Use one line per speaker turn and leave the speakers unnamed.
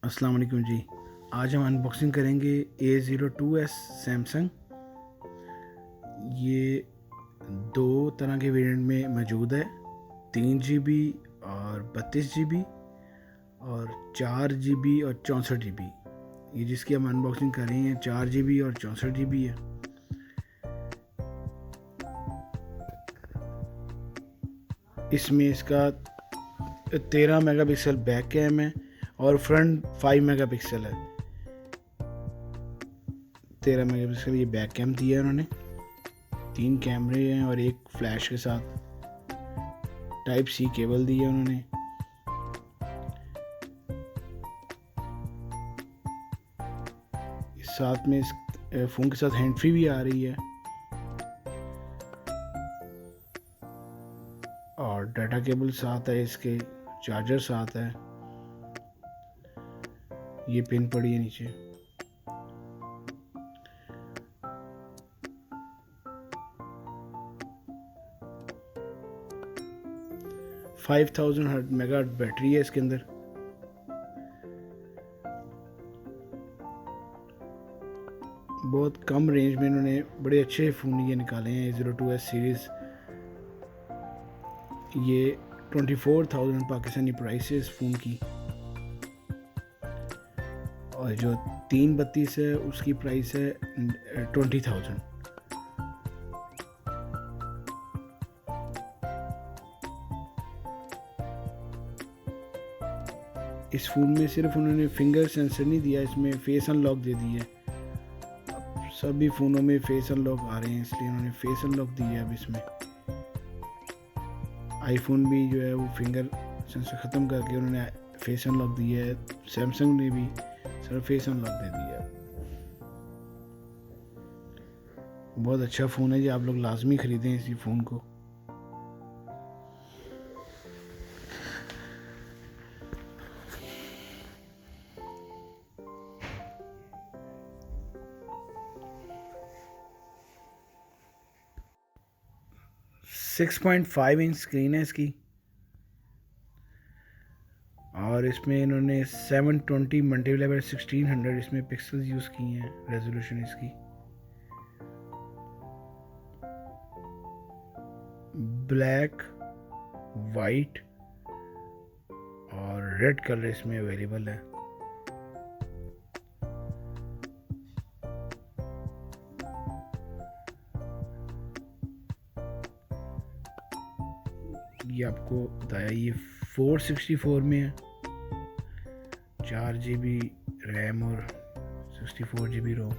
अस्सलाम वालेकुम जी। आज हम अनबॉक्सिंग करेंगे A02s सैमसंग। ये दो तरह के वेरिएंट में मौजूद है, 3 GB और 32 GB और 4 GB और 64 GB। ये जिसकी हम अनबॉक्सिंग कर रहे हैं 4 GB और 64 GB है। इसमें इसका 13 मेगापिक्सल बैक कैम है और फ्रंट 5 मेगापिक्सल है। 13 मेगापिक्सल ये बैक कैम दिया है उन्होंने। 3 कैमरे हैं और एक फ्लैश के साथ टाइप सी केबल दी है उन्होंने। साथ में इस फ़ोन के साथ हैंड फ्री भी आ रही है और डाटा केबल साथ है, इसके चार्जर साथ है। ये पिन पड़ी है नीचे। फाइव 5000 मेगा बैटरी है इसके अंदर। बहुत कम रेंज में इन्होंने बड़े अच्छे फ़ोन ये निकाले हैं। A02s सीरीज़ ये 24,000 पाकिस्तानी प्राइस है इस फ़ोन की, और जो 332 है उसकी प्राइस है 20,000। इस फ़ोन में सिर्फ उन्होंने फिंगर सेंसर नहीं दिया, इसमें फेस अनलॉक दे दी है। अब सभी फ़ोनों में फेस अनलॉक आ रहे हैं, इसलिए उन्होंने फेस अनलॉक दी है अब इसमें। आईफोन भी जो है वो फिंगर सेंसर ख़त्म करके उन्होंने फेस अनलॉक दिया है। सैमसंग ने भी सिर्फ फेस अनलॉक दे दिया है। बहुत अच्छा फ़ोन है जी, आप लोग लाजमी ख़रीदें इसी फ़ोन को। सिक्स 6.5 इंच स्क्रीन है इसकी, और इसमें इन्होंने 720 मल्टीप्लाई बाय 1600 इसमें पिक्सल्स यूज़ किए हैं। रेजोल्यूशन इसकी ब्लैक, वाइट और रेड कलर इसमें अवेलेबल है। ये आपको बताया, ये 464 में है, 4 GB रैम और 64 GB रोम।